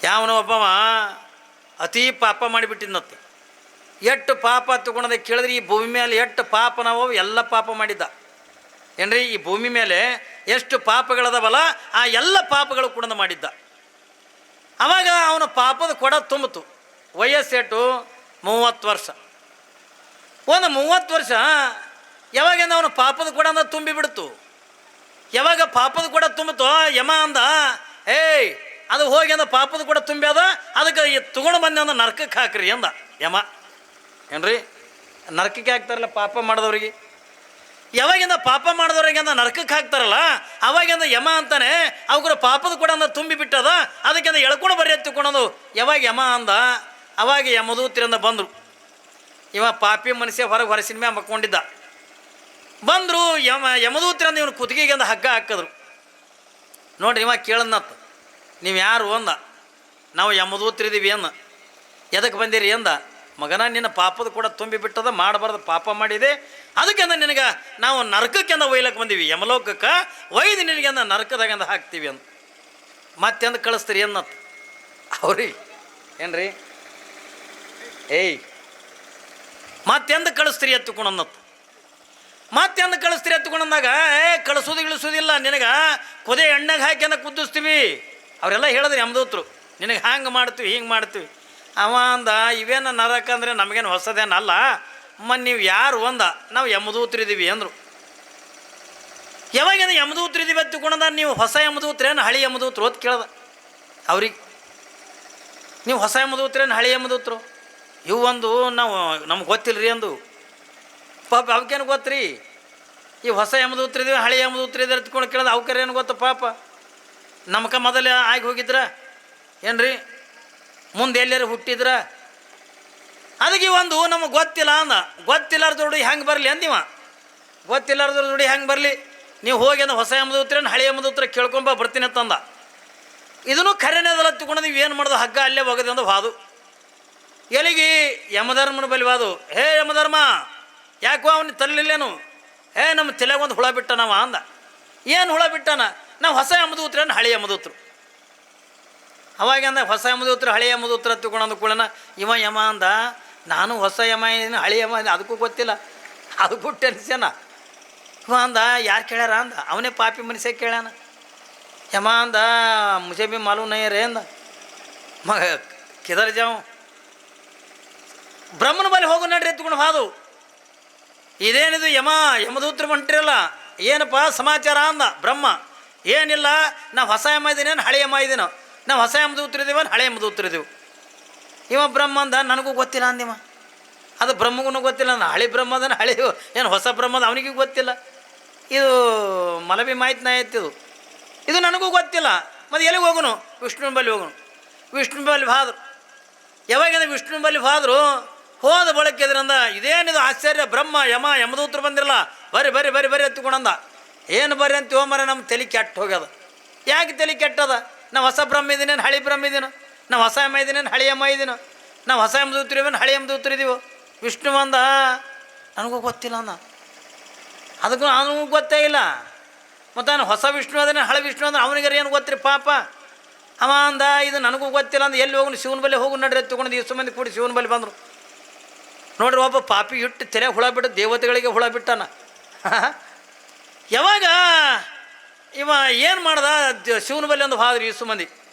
ಯಾವನೋ ಒಬ್ಬವ ಅತೀ ಪಾಪ ಮಾಡಿಬಿಟ್ಟಿದ್ನತ್ತೆ. ಎಷ್ಟು ಪಾಪ ತಗೊಂಡದೆ ಕೇಳಿದ್ರೆ ಈ ಭೂಮಿ ಮೇಲೆ ಎಷ್ಟು ಪಾಪ ನಾವು ಎಲ್ಲ ಪಾಪ ಮಾಡಿದ್ದ ಏನ್ರಿ. ಈ ಭೂಮಿ ಮೇಲೆ ಎಷ್ಟು ಪಾಪಗಳದವಲ್ಲ ಆ ಎಲ್ಲ ಪಾಪಗಳು ಕೂಡ ಮಾಡಿದ್ದ. ಆವಾಗ ಅವನ ಪಾಪದ ಕೊಡ ತುಂಬಿತು. ವಯಸ್ಸೆಟ್ಟು 30 ವರ್ಷ. ಒಂದು 30 ವರ್ಷ ಯಾವಾಗಿಂದ ಅವನ ಪಾಪದ ಕೊಡ ಅಂದ ತುಂಬಿಬಿಡ್ತು. ಯಾವಾಗ ಪಾಪದ ಕೊಡ ತುಂಬಿತೋ ಯಮ ಅಂದ, ಏಯ್ ಅದು ಹೋಗಿ ಅಂದ ಪಾಪದ ಕೊಡ ತುಂಬಿ ಅದ, ಅದಕ್ಕೆ ತಗೊಂಡು ಬಂದೆ ಅಂದ ನರಕಕ್ಕೆ ಹಾಕ್ರಿ ಅಂದ ಯಮ. ಏನ್ರಿ ನರಕಕ್ಕೆ ಹಾಕ್ತಾರಲ್ಲ ಪಾಪ ಮಾಡಿದವ್ರಿಗೆ. ಯಾವಾಗಿಂದ ಪಾಪ ಮಾಡಿದವ್ರಿಗೆ ಅಂದ ನರಕಕ್ಕೆ ಹಾಕ್ತಾರಲ್ಲ ಅವಾಗಿಂದ ಯಮ ಅಂತಾನೆ ಅವ್ರ ಪಾಪದ ಕೂಡ ಅಂದ ತುಂಬಿ ಬಿಟ್ಟದ, ಅದಕ್ಕಿಂದ ಎಳ್ಕೊಂಡು ಬರ್ರಿ ಎತ್ತಿಕೊಳ್ಳೋದು ಯಾವಾಗ ಯಮ ಅಂದ. ಅವಾಗ ಯಮದೂತರಿಂದ ಬಂದರು. ಇವ ಪಾಪಿ ಮನುಷ್ಯ ಹೊರಸಿನ ಮ್ಯಾಗ ಮಕ್ಕೊಂಡಿದ್ದ. ಬಂದರು ಯಮದೂತರಿಂದ ಇವನು ಕುತ್ತಿಗೆಗೆ ಅಂದ ಹಗ್ಗ ಹಾಕಿದ್ರು. ನೋಡ್ರಿ ಇವ ಕೇಳದ್ನತ್ತ, ನೀವು ಯಾರು ಅಂದ. ನಾವು ಯಮದೂತರಿದ್ದೀವಿ ಅಂದ. ಎದಕ್ಕೆ ಬಂದಿರಿ ಅಂದ. ಮಗನ ನಿನ್ನ ಪಾಪದ ಕೂಡ ತುಂಬಿ ಬಿಟ್ಟದ, ಮಾಡಬಾರ್ದು ಪಾಪ ಮಾಡಿದೆ, ಅದಕ್ಕೆಂದ ನಿನಗೆ ನಾವು ನರಕಕ್ಕೆಂದ ಒಯ್ಲಕ್ಕೆ ಬಂದೀವಿ, ಯಮಲೋಕಕ್ಕೆ ಒಯ್ದು ನಿನಗೆಂದ ನರಕದಾಗಂದ ಹಾಕ್ತೀವಿ ಅಂದ. ಮತ್ತೆಂದು ಕಳಿಸ್ತೀರಿ ಅನ್ನತ್ತ ಅವ್ರಿಗೆ. ಏನ್ರಿ ಏಯ್ ಮತ್ತೆಂದು ಕಳಿಸ್ತೀರಿ ಎತ್ತುಕೊಂಡನ್ನತ್ತ. ಮತ್ತೆಂದು ಕಳಿಸ್ತೀರಿ ಎತ್ತುಕೊಂಡಂದಾಗ ಕಳಿಸೋದಿಲ್ಲ ನಿನಗೆ ಕೊದೆ ಎಣ್ಣೆಗೆ ಹಾಕಿ ಅಂದ ಕುದಿಸ್ತೀವಿ. ಅವರೆಲ್ಲ ಹೇಳಿದ್ರಿ ಯಮದೂತರು, ನಿನಗೆ ಹಂಗೆ ಮಾಡ್ತೀವಿ ಹಿಂಗೆ ಮಾಡ್ತೀವಿ. ಅವ ಅಂದ, ಇವೇನು ನರಕ ಅಂದರೆ ನಮಗೇನು ಹೊಸದೇನಲ್ಲ, ನೀವು ಯಾರು ಅಂದ. ನಾವು ಯಮದೂತರಿದ್ದೀವಿ ಅಂದರು. ಯಾವಾಗಿಂದ ಯಮದೂತರಿದ್ದೀವಿ ಎತ್ತುಕೊಂಡ, ನೀವು ಹೊಸ ಯಮದೂತ್ರೇನು ಹಳಿ ಯಮದೂತರು ಅಂತ ಕೇಳ್ದ ಅವ್ರಿಗೆ. ನೀವು ಹೊಸ ಯಮದೂತ್ರೇನು ಹಳಿ ಯಮದೂತರು? ಇವು ಒಂದು ನಮ್ಗೆ ಗೊತ್ತಿಲ್ಲ ರೀ ಅಂದು. ಪಾಪ ಅವಕ್ಕೇನು ಗೊತ್ತ್ರಿ, ಈ ಹೊಸ ಯಮದೂತರಿದ್ದೀವಿ ಹಳಿ ಯಮದೂತರಿದ್ದೀವಿ ಎತ್ಕೊಂಡು ಕೇಳ್ದ ಅವಕ್ಕರ ಏನು ಗೊತ್ತು ಪಾಪ. ನಮ್ಗೆ ಮೊದಲೇ ಆಗಿ ಹೋಗಿದ್ರ ಏನ್ರಿ, ಮುಂದೆ ಎಲ್ಲರೂ ಹುಟ್ಟಿದ್ರ. ಅದಕ್ಕೆ ಒಂದು ನಮಗೆ ಗೊತ್ತಿಲ್ಲ ಅಂದ. ಗೊತ್ತಿಲ್ಲಾರ್ದ ದುಡಿ ಹೆಂಗೆ ಬರಲಿ ಅಂದಿವ. ಗೊತ್ತಿಲ್ಲಾರ್ದ ದುಡಿ ಹೆಂಗೆ ಬರಲಿ, ನೀವು ಹೋಗಿ ಅಂದ ಹೊಸ ಯಮದೂತರೇನು ಹಳೆ ಯಮದೂತರ ಕೇಳ್ಕೊಂಬ ಬರ್ತೀನಿ ಅಂತಂದ. ಇದನ್ನು ಖರೇನೆ ಅದಲ್ಲ ತಗೊಂಡು ನೀವು ಏನು ಮಾಡೋದು, ಹಗ್ಗ ಅಲ್ಲೇ ಹೋಗದೆ ಅಂದು ಹಾದು. ಎಲ್ಲಿಗೆ ಯಮಧರ್ಮನ ಬಲಿ ವಾದು. ಹೇ ಯಮಧರ್ಮ, ಯಾಕೋ ಅವನು ತರಲಿಲ್ಲೇನು? ನಮ್ಮ ತಲೆಗೆ ಒಂದು ಹುಳ ಬಿಟ್ಟನವ ಅಂದ. ಏನು ಹುಳ ಬಿಟ್ಟನ? ನಾವು ಹೊಸ ಯಮದೂತರೇನು ಹಳೆ ಯಮದೂತರು. ಅವಾಗ ಅಂದ ಹೊಸ ಯಮದೂತರು ಹಳೆ ಯಮದೂತರ ತಗೊಂಡು ಕೂಡನ ಇವ ಯಮ ಅಂದ, ನಾನು ಹೊಸ ಯಮ ಇದ್ದೀನಿ ಹಳೆ ಯಮ ಅದಕ್ಕೂ ಗೊತ್ತಿಲ್ಲ, ಅದಕ್ಕೂ ಟೆನ್ಷನ. ಇವ ಅಂದ, ಯಾರು ಕೇಳ್ಯಾರ ಅಂದ. ಅವನೇ ಪಾಪಿ ಮನುಷ್ಯ ಕೇಳ್ಯಾನ. ಯಮ ಅಂದ, ಮುझे भी मालूम नहीं रहे ಅಂದ. ಮಗ ಕಿದರ್ ಜಾವ್, ಬ್ರಹ್ಮನ ಬಳಿ ಹೋಗು ನಡ್ರಿ ಎತ್ಕೊಂಡು ಹಾದು. ಇದೇನಿದು ಯಮದೂತರು ಹೊಂಟಿರಲ್ಲ, ಏನಪ್ಪ ಸಮಾಚಾರ ಅಂದ ಬ್ರಹ್ಮ. ಏನಿಲ್ಲ, ನಾವು ಹೊಸ ಯಮ ಇದ್ದೀನೇನು ಹಳೆ ಯಮ ಇದ್ದೀನೋ, ನಾವು ಹೊಸ ಯಮದೂತರಿದ್ದೀವ ಹಳೆ ಯಮದೂತರಿದ್ದೀವಿ. ಇವ ಬ್ರಹ್ಮ ಅಂದ, ನನಗೂ ಗೊತ್ತಿಲ್ಲ ಅಂದಿವ. ಅದು ಬ್ರಹ್ಮಗೂ ಗೊತ್ತಿಲ್ಲ, ಹಳೆ ಬ್ರಹ್ಮದನ ಹಳೆ ಏನು ಹೊಸ ಬ್ರಹ್ಮದ ಅವನಿಗೂ ಗೊತ್ತಿಲ್ಲ. ಇದು ಮಲಬಿ ಮಾಹಿತಿ ನಾಯ್ತಿದು, ಇದು ನನಗೂ ಗೊತ್ತಿಲ್ಲ. ಮತ್ತು ಎಲ್ಲಿಗೆ ಹೋಗೋನು? ವಿಷ್ಣುವಿನ ಬಳಿ ಹೋಗೋನು. ವಿಷ್ಣು ಬಳಿ ಹಾದ್ರು. ಯಾವಾಗಿಂದ ವಿಷ್ಣು ಬಳಿ ಹಾದ್ರು, ಹೋದ ಬಳಕೆದ್ರಂದ, ಇದೇನಿದು ಆಶ್ಚರ್ಯ, ಬ್ರಹ್ಮ ಯಮದೂತರು ಬಂದಿರಲ್ಲ, ಬರ್ರಿ ಬರ್ರಿ ಬರ್ರಿ ಬರ್ರಿ ಎತ್ತುಕೊಂಡಂದ. ಏನು ಬರ್ರಿ ಅಂತ ಹೋಮರ ನಮ್ಮ ತಲೆ ಕೆಟ್ಟು ಹೋಗ್ಯದ. ಯಾಕೆ ತಲೆ ಕೆಟ್ಟದ? ನಾವು ಹೊಸ ಬ್ರಹ್ಮ ಇದ್ದೀನೇನು ಹಳೆ ಬ್ರಹ್ಮ ಇದ್ದೀನೋ, ನಾವು ಹೊಸ ಯಮ ಇದ್ದೀನೇನು ಹಳೆ ಯಮ ಇದ್ದೀನೋ, ನಾವು ಹೊಸ ಯಮದೂತರಿವೇನು ಹಳೆ ಯಮದೂತರಿದ್ದೀವೋ. ವಿಷ್ಣು ಅಂದ, ನನಗೂ ಗೊತ್ತಿಲ್ಲ ಅಂದ. ಅದಕ್ಕೂ ಅವನಿಗೂ ಗೊತ್ತೇ ಇಲ್ಲ. ಮತ್ತು ನಾನು ಹೊಸ ವಿಷ್ಣು ಅದನ್ನ ಹಳೆ ವಿಷ್ಣು ಅಂದ್ರೆ ಅವನಿಗಾರ ಏನು ಗೊತ್ತಿರಿ ಪಾಪ. ಅವ ಅಂದ, ಇದು ನನಗೂ ಗೊತ್ತಿಲ್ಲ ಅಂದ. ಎಲ್ಲಿ ಹೋಗುನು? ಶಿವನ ಬಳಿ ಹೋಗು ನಡ್ರಿ ಎತ್ತುಕೊಂಡು ದಿವಸ ಮಂದಿ ಕೂಡಿ ಶಿವನ ಬಳಿ ಬಂದರು. ನೋಡ್ರಿ, ಒಬ್ಬ ಪಾಪಿ ಇಟ್ಟು ತೆರೆ ಹುಳ ಬಿಟ್ಟು ದೇವತೆಗಳಿಗೆ ಹುಳ ಬಿಟ್ಟಾನ. ಯಾವಾಗ ಇವ ಏನು ಮಾಡ್ದ, ಶಿವನ ಬಳಿ ಒಂದು ಹಾದ್ರಿ ಇಸು ಮಂದಿ.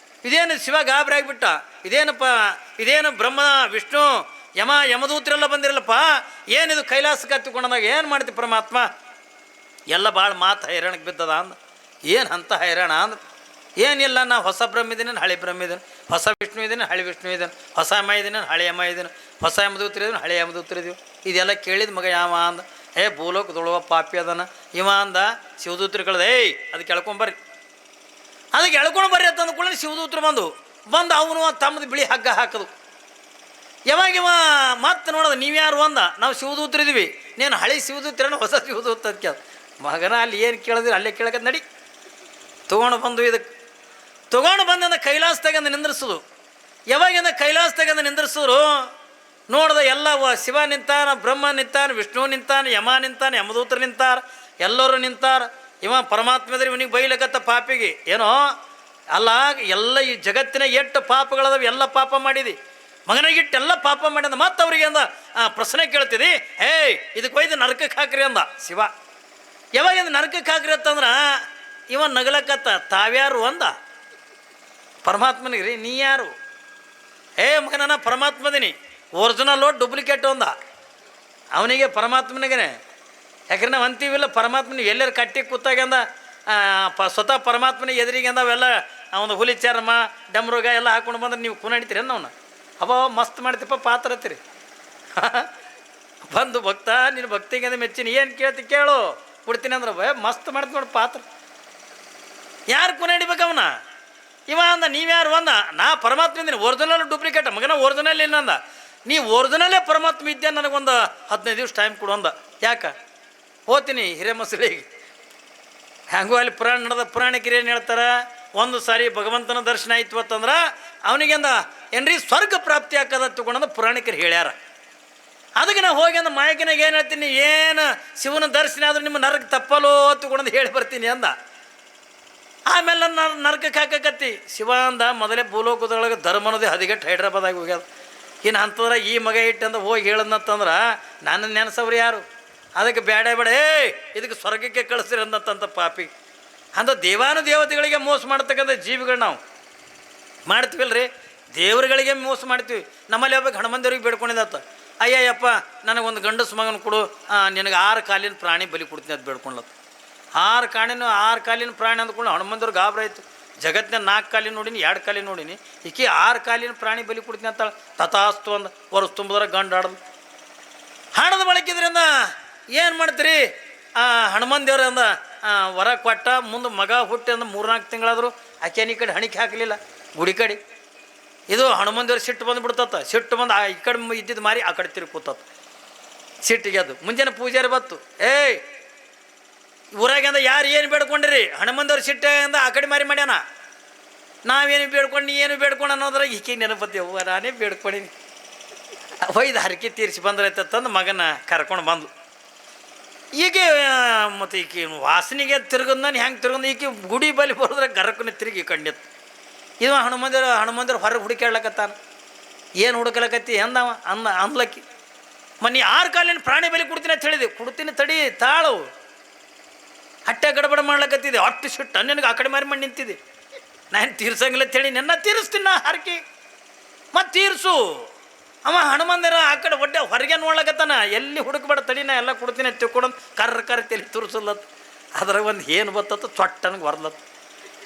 ಇದೇನು ಶಿವ ಗಾಬರಿ ಆಗಿಬಿಟ್ಟ. ಇದೇನು ಬ್ರಹ್ಮ ವಿಷ್ಣು ಯಮದೂತರೆಲ್ಲ ಬಂದಿರಲ್ಲಪ್ಪ, ಏನಿದು ಕೈಲಾಸಕ್ಕೆ ಹತ್ತಿಕೊಂಡಾಗ ಏನು ಮಾಡ್ತಿ ಪರಮಾತ್ಮ? ಎಲ್ಲ ಭಾಳ ಮಾತು ಹೈರಾಣಕ್ಕೆ ಬಿದ್ದದ ಅಂದ. ಏನು ಅಂಥ ಹೈರಾಣ ಅಂದ. ಏನಿಲ್ಲ, ನಾ ಹೊಸ ಬ್ರಹ್ಮ ಇದ್ದೀನಿ ಹಳೆ ಬ್ರಹ್ಮ ಇದ್ದೀನಿ, ಹೊಸ ವಿಷ್ಣು ಇದ್ದೀನಿ ಹಳೆ ವಿಷ್ಣು ಇದ್ದೀನಿ, ಹೊಸ ಯಮ ಇದ್ದೀನಿ ಹಳೆ ಯಮ ಇದ್ದೀನಿ, ಹೊಸ ಯಮದೂತರಿದ್ದೀನಿ ಹಳೆ ಯಮದೂತರಿದ್ದೀವಿ. ಇದೆಲ್ಲ ಕೇಳಿದ ಮಗ ಯಾವ ಅಂದ, ಭೂಲೋಕದೊಳವ ಪಾಪಿ ಅದನ. ಇವ ಅಂದ, ಶಿವದೂತರು ಕಳೆದ, ಅದಕ್ಕೆ ಎಳ್ಕೊಂಬರ್ರಿ, ಅದಕ್ಕೆ ಎಳ್ಕೊಂಡು ಬರ್ರಿ ಅಂತ ಅಂದ್ಕೊಳ್ಳಿ. ಶಿವದೂತರು ಬಂದು ಅವನು ತಮ್ಮದು ಬಿಳಿ ಹಗ್ಗ ಹಾಕೋದು. ಯಾವಾಗ ಇವ ಮತ್ತೆ ನೋಡೋದು, ನೀವ್ಯಾರು ಅಂದ. ನಾವು ಶಿವದೂತರಿದ್ದೀವಿ, ನೀನು ಹಳೆ ಶಿವದೂತರೇನು ಹೊಸ ಶಿವದೂತ ಅಂತ ಕೇಳ. ಮಗನ ಅಲ್ಲಿ ಏನು ಕೇಳಿದ್ರಿ ಅಲ್ಲೇ ಕೇಳಕತ್ ನಡಿ. ತೊಗೊಂಡು ಬಂದು ಇದಕ್ಕೆ ತೊಗೊಂಡು ಬಂದಿಂದ ಕೈಲಾಸದಾಗಂದು ನಿಂದ್ರಿಸೋದು. ಯಾವಾಗಿಂದ ಕೈಲಾಸದಾಗಂದು ನಿಂದ್ರಿಸಿದ್ರು ನೋಡ್ದೆ, ಎಲ್ಲ ಶಿವ ನಿಂತಾನ, ಬ್ರಹ್ಮ ನಿಂತಾನ, ವಿಷ್ಣು ನಿಂತಾನ, ಯಮ ನಿಂತಾನ, ಯಮದೂತರು ನಿಂತಾರ, ಎಲ್ಲರೂ ನಿಂತಾರ. ಇವ ಪರಮಾತ್ಮದ್ರೆ ಇವನಿಗೆ ಬೈಲಕತ್ತ ಪಾಪಿಗೆ. ಏನೋ ಅಲ್ಲ, ಎಲ್ಲ ಈ ಜಗತ್ತಿನ ಎಷ್ಟು ಪಾಪಗಳದಾವ, ಎಲ್ಲ ಪಾಪ ಮಾಡಿದಿ, ಮಗನಿಗಿಟ್ಟೆಲ್ಲ ಪಾಪ ಮಾಡ್ಯಂದ. ಮತ್ತೆ ಅವ್ರಿಗೆ ಅಂದ ಪ್ರಶ್ನೆ ಕೇಳ್ತಿದಿ, ಏಯ್ ಇದಕ್ಕೆ ಒಯ್ದು ನರಕಕ್ಕೆ ಹಾಕ್ರಿ ಅಂದ ಶಿವ. ಯಾವಾಗಿಂದ ನರಕಕ್ಕೆ ಹಾಕ್ರಿ ಅಂತಂದ್ರೆ ಇವನ್ ನಗಲಕತ್ತ, ತಾವ್ಯಾರು ಅಂದ ಪರಮಾತ್ಮನಿಗೆ ರೀ, ನೀ ಯಾರು? ಮಗನ ಪರಮಾತ್ಮದೀನಿ, ಒರಿಜಿನಲ್ಲು ಡೂಪ್ಲಿಕೇಟು ಅಂದ ಅವನಿಗೆ ಪರಮಾತ್ಮನಿಗೆ. ಯಾಕಂದ್ರೆ ನಾವು ಅಂತೀವಿಲ್ಲ, ಪರಮಾತ್ಮನಿಗೆ ಎಲ್ಲರೂ ಕಟ್ಟಿ ಕೂತಾಗ್ಯಂದ ಸ್ವತಃ ಪರಮಾತ್ಮನಿಗೆ ಎದುರಿಗೆ ಅಂದ ಅವೆಲ್ಲ ಅವನು ಹುಲಿ ಚರ್ಮ ಡಮ್ರುಗ ಎಲ್ಲ ಹಾಕೊಂಡು ಬಂದ್ರೆ ನೀವು ಕುಣಿತೀರಿ ಅನ್ನವನ್ನ. ಅವ ಮಸ್ತ್ ಮಾಡ್ತೀಪ್ಪ ಪಾತ್ರ ಹತ್ತೀರಿ ಬಂದು ಭಕ್ತ ನಿನ್ನ ಭಕ್ತಿಗೆ ಅಂದ ಮೆಚ್ಚಿನಿ, ಏನು ಕೇಳ್ತಿ ಕೇಳು ಕೊಡ್ತೀನಿ ಅಂದ್ರೆ ಮಸ್ತ್ ಮಾಡ್ತಿ ನೋಡಿ ಪಾತ್ರ. ಯಾರು ಕುಣಿಬೇಕು ಅವನ? ಇವ ಅಂದ ನೀವ್ಯಾರು ಅಂದ, ನಾ ಪರಮಾತ್ಮ ಇದ್ದೀನಿ, ಒರಿಜಿನಲ್ ಡೂಪ್ಲಿಕೇಟ್ ಮಗನ ಒರಿಜಿನಲ್ ಇಲ್ಲ ಅಂದ. ನೀ ಒರಿಜಿನಲ್ಲೇ ಪರಮಾತ್ಮ ಇದ್ದೆ, ನನಗೊಂದು 15 ದಿವಸ ಟೈಮ್ ಕೊಡು ಅಂದ. ಯಾಕೆ ಹೋಗ್ತೀನಿ ಹಿರೇಮಸಳಿಗೆ. ಹೆಂಗೂ ಅಲ್ಲಿ ಪುರಾಣ ನಡೆದ, ಪುರಾಣಿಕರು ಏನು ಹೇಳ್ತಾರೆ, ಒಂದು ಸಾರಿ ಭಗವಂತನ ದರ್ಶನ ಆಯ್ತು ಅಂತಂದ್ರೆ ಅವನಿಗೆಂದ ಏನ್ರಿ ಸ್ವರ್ಗ ಪ್ರಾಪ್ತಿ ಹಾಕದ ತಗೊಂಡು ಪುರಾಣಿಕರು ಹೇಳ್ಯಾರ. ಅದಕ್ಕೆ ನಾವು ಹೋಗಿ ಅಂದ ಮಾಯಕಿನಾಗ ಏನು ಹೇಳ್ತೀನಿ, ಏನು ಶಿವನ ದರ್ಶನ ಆದ್ರೆ ನಿಮ್ಮ ನರಕ ತಪ್ಪಲೋ ತಗೊಂಡು ಹೇಳಿ ಬರ್ತೀನಿ ಅಂದ. ಆಮೇಲೆ ನನ್ನ ನರಕಕ್ಕೆ ಹಾಕಕತ್ತಿ ಶಿವ ಅಂದ. ಮೊದಲೇ ಭೂಲೋಕದೊಳಗೆ ಧರ್ಮನದೇ ಹದಿಗೆಟ್ಟು ಹೈದ್ರಾಬಾದಾಗ ಹೋಗ್ಯದ. ಇನ್ನು ಅಂಥದ್ರ ಈ ಮಗ ಇಟ್ಟಂದ ಹೋಗಿ ಹೇಳದ್ನಂತಂದ್ರೆ ನನ್ನ ನೆನೆಸವ್ರು ಯಾರು? ಅದಕ್ಕೆ ಬೇಡ ಬೇಡ, ಇದಕ್ಕೆ ಸ್ವರ್ಗಕ್ಕೆ ಕಳಿಸ್ರಿ ಅಂದಂತ ಪಾಪಿ ಅಂದ. ದೇವಾನು ದೇವತೆಗಳಿಗೆ ಮೋಸ ಮಾಡ್ತಕ್ಕಂಥ ಜೀವಿಗಳು ನಾವು ಮಾಡ್ತೀವಲ್ರಿ, ದೇವರುಗಳಿಗೆ ಮೋಸ ಮಾಡ್ತೀವಿ. ನಮ್ಮಲ್ಲಿ ಒಬ್ಬ ಹನುಮಂತವ್ರಿಗೆ ಬೇಡ್ಕೊಂಡಿದ್ದತ್ತ, ಅಯ್ಯಯ್ಯಪ್ಪ ನನಗೊಂದು ಗಂಡಸು ಮಗನ ಕೊಡು, ನಿನಗೆ 6 ಕಾಲಿನ ಪ್ರಾಣಿ ಬಲಿ ಕೊಡ್ತೀನಿ ಅದು ಬೇಡ್ಕೊಂಡ್ಲತ್ತ. 6 ಕಾಲಿನ ಪ್ರಾಣಿ ಅಂದ್ಕೊಂಡು ಹನುಮಂತವ್ರು ಗಾಬರಿ ಆಯಿತು. ಜಗತ್ತಿನ 4 ಕಾಲಿನ ನೋಡಿನಿ, 2 ಕಾಲಿನ ನೋಡಿನಿ, ಈಕೆ 6 ಕಾಲಿನ ಪ್ರಾಣಿ ಬಲಿ ಕೊಡ್ತೀನಿ ಅಂತಾಳೆ. ತಥಾಸ್ತು ಅಂದ. ವರ್ಷ ತುಂಬಿದ್ರೆ ಗಂಡು ಹಾಡೋದು. ಹಾಡೋದು ಬಳಕಿದ್ರಿಂದ ಏನು ಮಾಡ್ತೀರಿ? ಹನುಮಂತ ದೇವ್ರ ಅಂದ ವರ ಕೊಟ್ಟ, ಮುಂದೆ ಮಗ ಹುಟ್ಟಿ ಅಂದ 3-4 ತಿಂಗಳಾದರೂ ಆಕೆನ ಈ ಕಡೆ ಹಣಿಕೆ ಹಾಕಲಿಲ್ಲ ಗುಡಿ ಕಡೆ. ಇದು ಹನುಮಂತ ದೇವ್ರ ಸಿಟ್ಟು ಬಂದುಬಿಡ್ತತ್ತ. ಸಿಟ್ಟು ಬಂದು ಈ ಕಡೆ ಇದ್ದಿದ್ದು ಮಾರಿ ಆ ಕಡೆ ತಿರುಗಿ ಕೂತತ್ತ. ಸಿಟ್ಟಿಗೆ ಅದು ಮುಂಜಾನೆ ಪೂಜಾರಿ ಬತ್ತು, ಊರಾಗಿಂದ ಯಾರು ಏನು ಬೇಡ್ಕೊಂಡಿರಿ? ಹನುಮಂತವ್ರ ಸಿಟ್ಟೆ ಅಂದ ಆ ಕಡೆ ಮಾರಿ ಮಾಡ್ಯಾನ. ನಾವೇನು ಬೇಡ್ಕೊಂಡು ನೀ ಏನು ಬೇಡ್ಕೊಂಡು ಅನ್ನೋದ್ರಾಗ ಈಕೆ ನೆನಪತ್ತಿ, ನಾನೇ ಬೇಡ್ಕೊಂಡೀನಿ. ಒಯ್ದು ಹರಕೆ ತೀರಿಸಿ ಬಂದ್ರೈತಂದು ಮಗನ ಕರ್ಕೊಂಡು ಬಂದು. ಈಗ ಮತ್ತು ಈಕೆ ವಾಸನೆಗೆ ತಿರ್ಗದ್ ನಾನು ಹೆಂಗೆ ತಿರ್ಗಂದು ಈಕೆ ಗುಡಿ ಬಲಿ ಬರೋದ್ರೆ ಗರಕನ ತಿರುಗಿ ಕಂಡಿತ್ತು. ಇದು ಹನುಮಂತರ ಹೊರಗೆ ಹುಡುಕಾಡ್ಲಕತ್ತಾನ. ಏನು ಹುಡುಕಲಕತ್ತಿ ಅಂದವ ಅಂದ್ಲಕ್ಕಿ. ಮನೆ 6 ಕಾಲಿನ ಪ್ರಾಣಿ ಬಲಿ ಕೊಡ್ತೀನಿ ಅಂತ ಹೇಳಿದೆ. ಕೊಡ್ತೀನಿ ತಡಿ ತಾಳು, ಹಟ್ಟೆ ಗಡಬಡ ಮಾಡ್ಲಕತ್ತಿದೆ. ಅಷ್ಟು ಸಿಟ್ಟು ನಿನಗೆ ಆ ಕಡೆ ಮಾರಿ ಮಾಡಿ ನಿಂತಿದೆ. ನಾನು ತೀರ್ಸಂಗಿಲ್ಲ ಅಂತೇಳಿ ನನ್ನ ತೀರಿಸ್ತೀನಿ ನಾ ಹರಕೆ, ಮತ್ತು ತೀರಿಸು. ಅವ ಹನುಮಂದರ ಆ ಕಡೆ ಒಡ್ಡೆ ಹೊರಗೆ ನೋಡ್ಲಕತ್ತಾನ. ಎಲ್ಲಿ ಹುಡುಕಬೇಡ ತಡಿ, ನಾ ಎಲ್ಲ ಕೊಡ್ತೀನಿ ಅಂತ ತಿಳ್ಕೊಡೋದು. ಕರ್ರ ತಲೆ ತುರ್ಸಲ್ಲತ್ತು. ಅದ್ರಾಗ ಒಂದು ಏನು ಬತ್ತತ್ತು ಚೊಟ್ಟನಿಗೆ ಹೊರಲತ್ತು.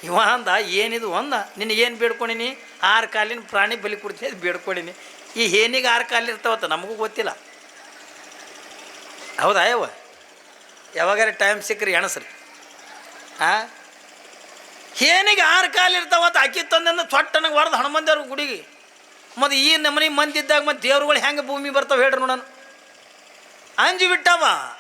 ಇವ ಅಂದ ಏನಿದು ಅಂದ, ನಿನಗೇನು ಬೇಡ್ಕೊಂಡಿನಿ? 6 ಕಾಲಿನ ಪ್ರಾಣಿ ಬಲಿ ಕೊಡ್ತೀನಿ ಅದು ಬೇಡ್ಕೊಂಡಿನಿ. ಈ ಏನಿಗೆ 6 ಕಾಲು ಇರ್ತಾವತ್ತ ನಮಗೂ ಗೊತ್ತಿಲ್ಲ. ಹೌದಾ ಯಾವಾಗಾರ ಟೈಮ್ ಸಿಕ್ಕ್ರಿ ಎಣಸ್ರಿ. ಏನಿಗೆ 6 ಕಾಲು ಇರ್ತಾವತ್ತ ಅಕ್ಕಿ ತಂದಿಂದ ಚೊಟ್ಟನಿಗೆ ಹೊರದು ಹನುಮಂತವ್ರ ಗುಡಿಗೆ. ಮತ್ತು ಈ ನಮ್ಮನೆ ಮಂದಿ ಇದ್ದಾಗ ಮತ್ತು ದೇವ್ರುಗಳು ಹೆಂಗೆ ಭೂಮಿ ಬರ್ತಾವೆ ಹೇಳ್ರಿ ನೋಡೋಣ. ಅಂಜು ಬಿಟ್ಟವ.